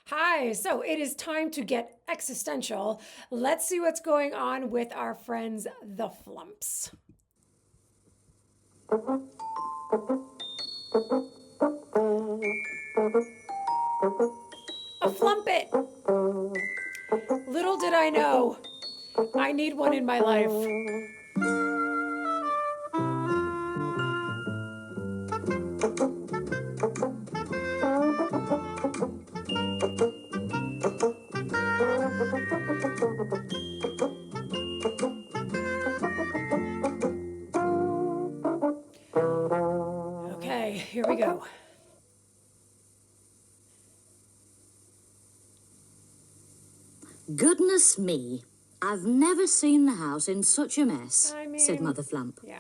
Hi, so it is time to get existential. Let's see what's going on with our friends, the Flumps. A Flumpet! Little did I know, I need one in my life. Okay, here we go. Goodness me, I've never seen the house in such a mess, I mean, said Mother Flump. Yeah.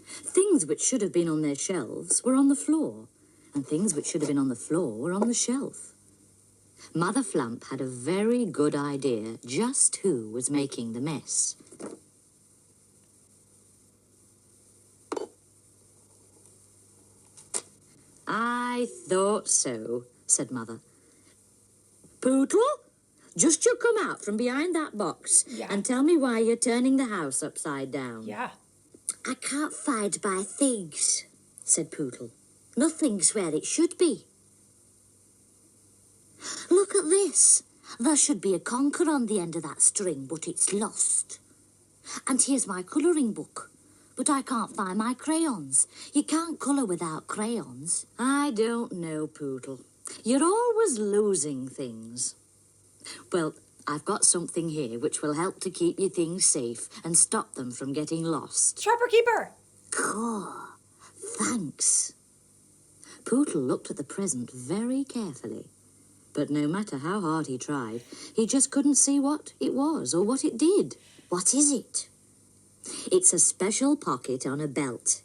Things which should have been on their shelves were on the floor, and things which should have been on the floor were on the shelf. Mother Flump had a very good idea just who was making the mess. I thought so, said Mother. Poodle, just you come out from behind that box and tell me why you're turning the house upside down. Yeah. I can't find my things, said Poodle. Nothing's where it should be. Look at this. There should be a conker on the end of that string, but it's lost. And here's my colouring book, but I can't find my crayons. You can't colour without crayons. I don't know, Poodle. You're always losing things. Well, I've got something here which will help to keep your things safe and stop them from getting lost. Sharper Keeper! Caw, thanks. Poodle looked at the present very carefully. But no matter how hard he tried, he just couldn't see what it was or what it did. What is it? It's a special pocket on a belt.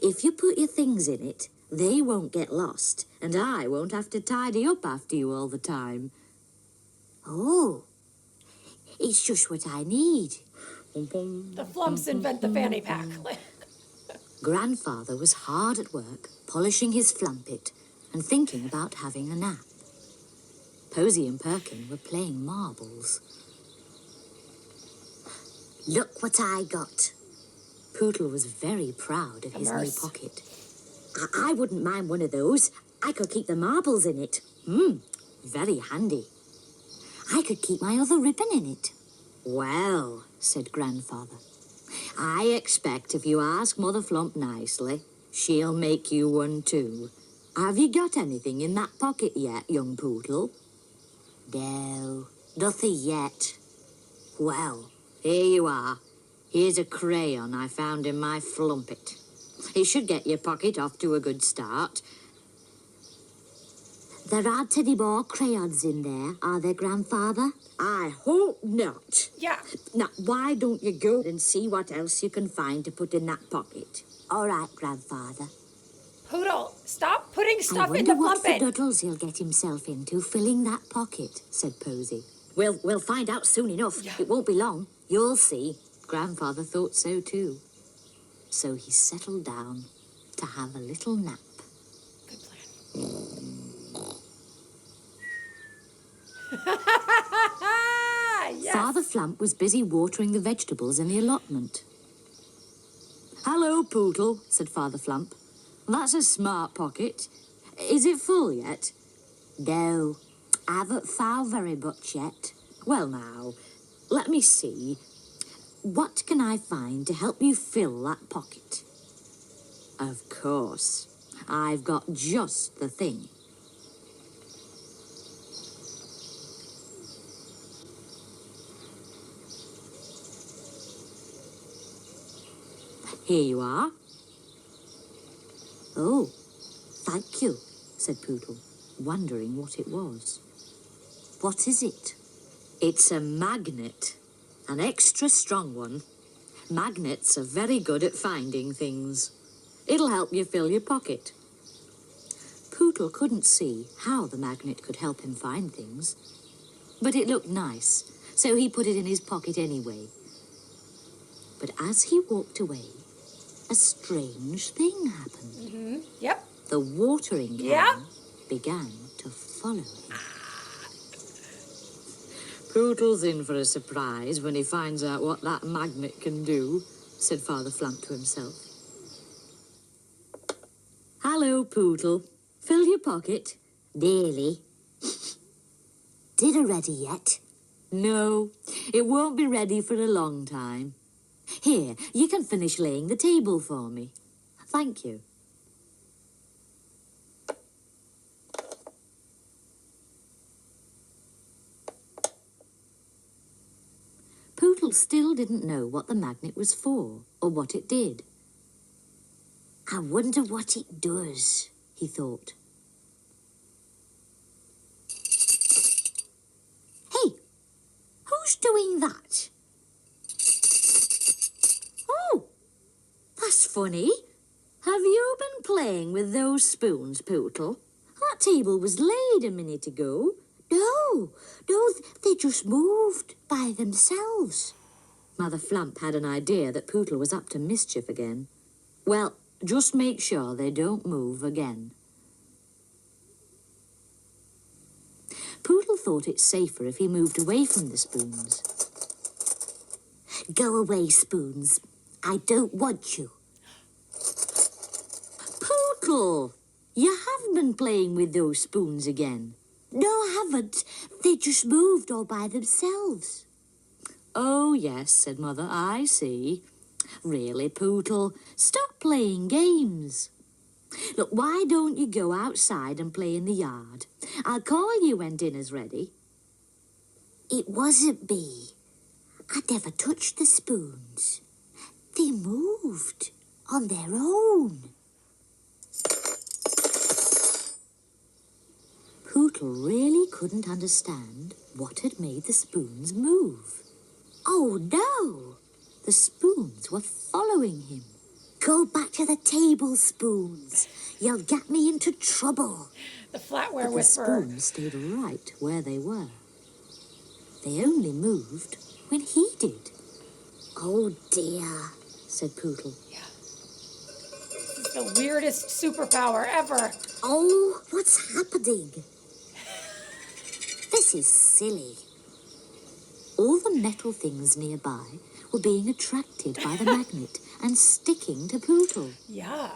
If you put your things in it, they won't get lost, and I won't have to tidy up after you all the time. Oh, it's just what I need. The Flumps invent the fanny pack. Grandfather was hard at work, polishing his flumpet and thinking about having a nap. Posy and Perkin were playing marbles. Look what I got. Poodle was very proud of his new pocket. I wouldn't mind one of those. I could keep the marbles in it. Very handy. I could keep my other ribbon in it. Well, said Grandfather, I expect if you ask Mother Flump nicely, she'll make you one too. Have you got anything in that pocket yet, young Poodle? No, nothing yet. Well, here you are. Here's a crayon I found in my flumpet. It should get your pocket off to a good start. There aren't any more crayons in there, are there, Grandfather? I hope not. Yeah. Now, why don't you go and see what else you can find to put in that pocket? All right, Grandfather. Poodle, stop putting stuff in I the wonder what Flumpet. fiddles he'll get himself into filling that pocket, said Posy. We'll find out soon enough. Yeah. It won't be long. You'll see. Grandfather thought so too. So he settled down to have a little nap. Good plan. Yes. Father Flump was busy watering the vegetables in the allotment. Hello, Poodle, said Father Flump. That's a smart pocket. Is it full yet? No, I haven't found very much yet. Well now, let me see. What can I find to help you fill that pocket? Of course, I've got just the thing. Here you are. Oh, thank you, said Poodle, wondering what it was. What is it? It's a magnet, an extra strong one. Magnets are very good at finding things. It'll help you fill your pocket. Poodle couldn't see how the magnet could help him find things, but it looked nice, so he put it in his pocket anyway. But as he walked away, a strange thing happened. Yep. The watering can began to follow him. Poodle's in for a surprise when he finds out what that magnet can do, said Father Flump to himself. Hello, Poodle. Fill your pocket? Nearly. Dinner ready yet? No, it won't be ready for a long time. Here, you can finish laying the table for me. Thank you. Poodle still didn't know what the magnet was for or what it did. I wonder what it does, he thought. Hey, who's doing that? Oh, that's funny. Have you been playing with those spoons, Poodle? That table was laid a minute ago. No, they just moved by themselves. Mother Flump had an idea that Poodle was up to mischief again. Well, just make sure they don't move again. Poodle thought it safer if he moved away from the spoons. Go away, spoons. I don't want you. Poodle, you have been playing with those spoons again. No, I haven't. They just moved all by themselves. Oh, yes, said Mother, I see. Really, Poodle, stop playing games. Look, why don't you go outside and play in the yard? I'll call you when dinner's ready. It wasn't me. I never touched the spoons. They moved on their own. Poodle really couldn't understand what had made the spoons move. Oh, no! The spoons were following him. Go back to the table, spoons. You'll get me into trouble. The flatware But whisperer. the spoons stayed right where they were. They only moved when he did. Oh, dear, said Poodle. Yeah. This is the weirdest superpower ever. Oh, what's happening? This is silly. All the metal things nearby were being attracted by the magnet and sticking to Poodle. Yeah.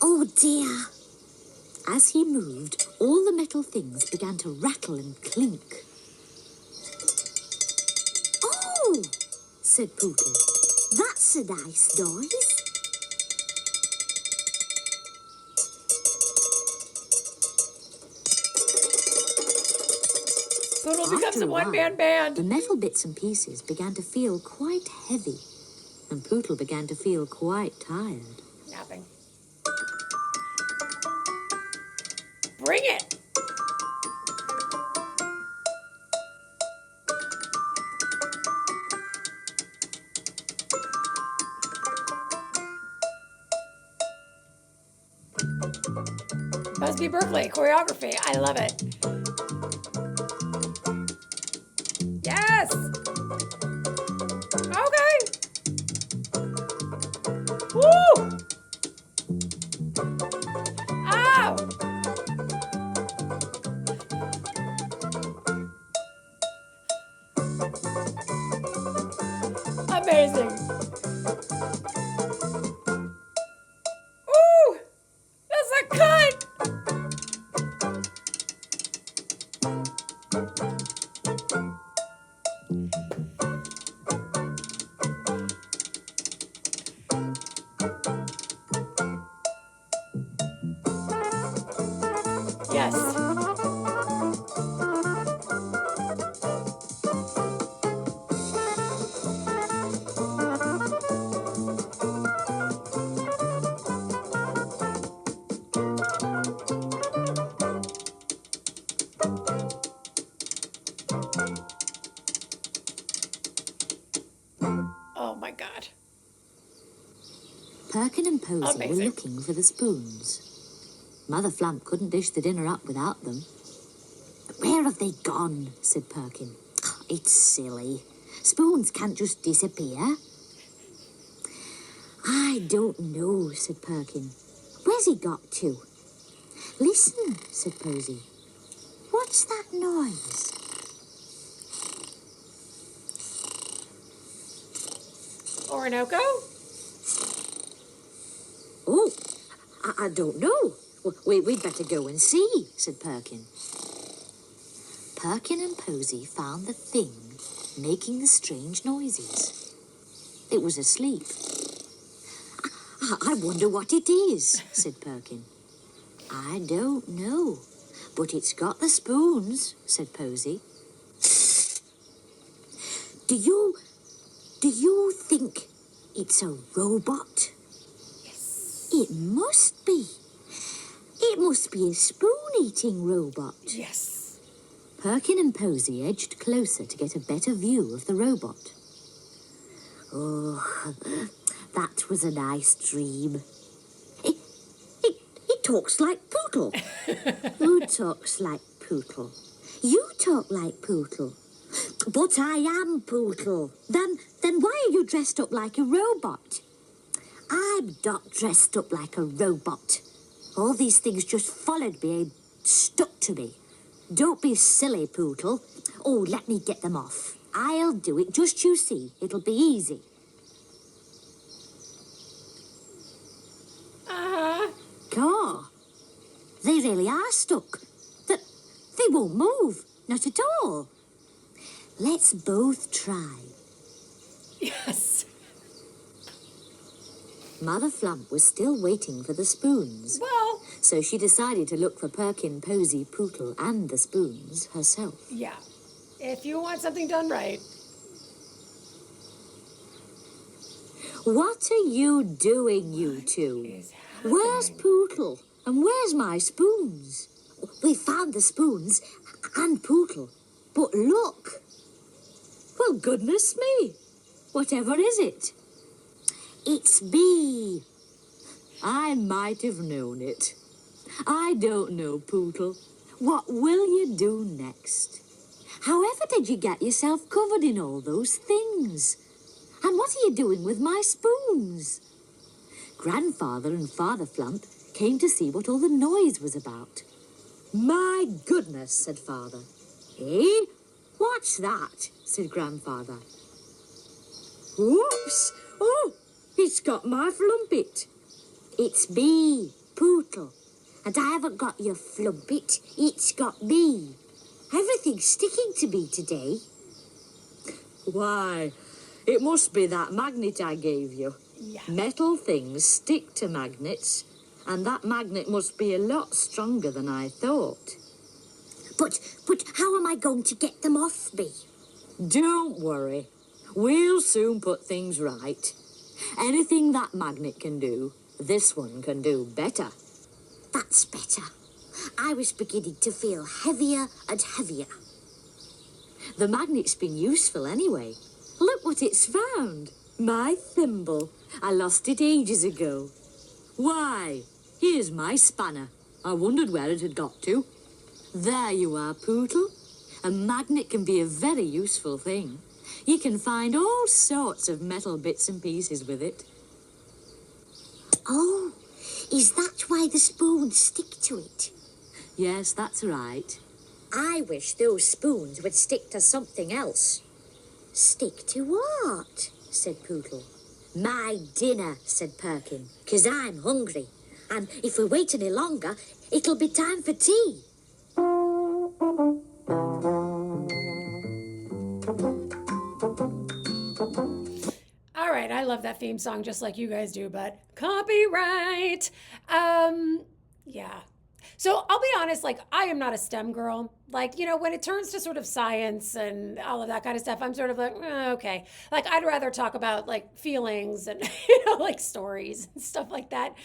Oh, dear. As he moved, all the metal things began to rattle and clink. Oh, said Poodle. That's a nice noise. Poodle becomes After a while, one-man band. The metal bits and pieces began to feel quite heavy, and Poodle began to feel quite tired. Napping. Bring it! Busby Berkeley choreography. I love it. Yes! Okay! Woo! Ow! Amazing! Ooh! That's a cut! Yes. Oh my God. Perkin and Posy were Amazing. looking for the spoons. Mother Flump couldn't dish the dinner up without them. Where have they gone? Said Perkin. It's silly. Spoons can't just disappear. I don't know, said Perkin. Where's he got to? Listen, said Posy. What's that noise? Orinoco? Oh, I don't know. We'd better go and see, said Perkin. Perkin and Posy found the thing making the strange noises. It was asleep. I wonder what it is, said Perkin. I don't know, but it's got the spoons, said Posy. Do you think it's a robot? Yes. It must be. It must be a spoon-eating robot. Yes. Perkin and Posy edged closer to get a better view of the robot. Oh, that was a nice dream. It talks like Pootle. Who talks like Pootle? You talk like Pootle. But I am Pootle. Then why are you dressed up like a robot? I'm not dressed up like a robot. All these things just followed me and stuck to me. Don't be silly, Pootle. Oh, let me get them off. I'll do it, just you see. It'll be easy. God, they really are stuck. They won't move. Not at all. Let's both try. Yes. Mother Flump was still waiting for the spoons. Well, So she decided to look for Perkin, Posy, Pootle, and the spoons herself. yeah. If you want something done right. What are you doing, you two? Is Where's happening? Pootle? And where's my spoons? We found the spoons and Pootle. But look. Well, goodness me. Whatever is it? It's me. I might have known it. I don't know, Pootle. What will you do next? However did you get yourself covered in all those things? And what are you doing with my spoons? Grandfather and Father Flump came to see what all the noise was about. My goodness, said Father. Eh? What's that? Said Grandfather. Whoops! Oh, it's got my flumpet. It's me, Pootle. And I haven't got your flumpet, it's got me. Everything's sticking to me today. Why, it must be that magnet I gave you. Yeah. Metal things stick to magnets, and that magnet must be a lot stronger than I thought. But how am I going to get them off me? Don't worry. We'll soon put things right. Anything that magnet can do, this one can do better. That's better. I was beginning to feel heavier and heavier. The magnet's been useful anyway. Look what it's found. My thimble. I lost it ages ago. Why, here's my spanner. I wondered where it had got to. There you are, Pootle. A magnet can be a very useful thing. You can find all sorts of metal bits and pieces with it. Oh, is that why the spoons stick to it? Yes, that's right. I wish those spoons would stick to something else. Stick to what? Said Pootle. My dinner, said Perkin, 'cause I'm hungry. And if we wait any longer, it'll be time for tea. All right, I love that theme song just like you guys do, but copyright. Yeah. So I'll be honest, like, I am not a STEM girl. Like, you know, when it turns to sort of science and all of that kind of stuff, I'm sort of like, okay. Like, I'd rather talk about like feelings and, like stories and stuff like that.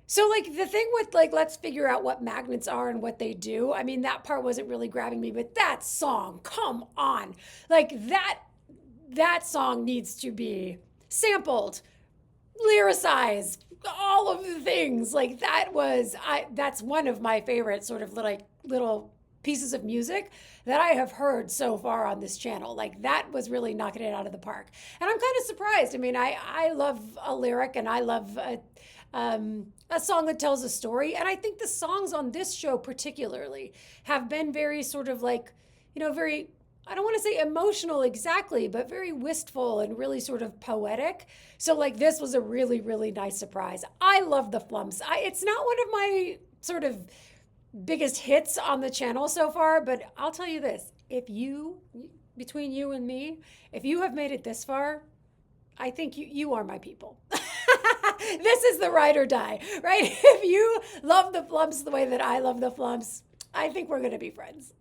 So like the thing with like, let's figure out what magnets are and what they do. I mean, that part wasn't really grabbing me, but that song, come on. Like that song needs to be sampled, lyricized, all of the things. Like that's one of my favorite sort of little pieces of music that I have heard so far on this channel. Like that was really knocking it out of the park. And I'm kind of surprised. I mean, I love a lyric and I love a song that tells a story. And I think the songs on this show particularly have been very sort of like, very, I don't want to say emotional exactly, but very wistful and really sort of poetic. So like this was a really, really nice surprise. I love the Flumps. It's not one of my sort of biggest hits on the channel so far, but I'll tell you this, between you and me, if you have made it this far, I think you are my people. This is the ride or die, right? If you love the Flumps the way that I love the Flumps, I think we're going to be friends.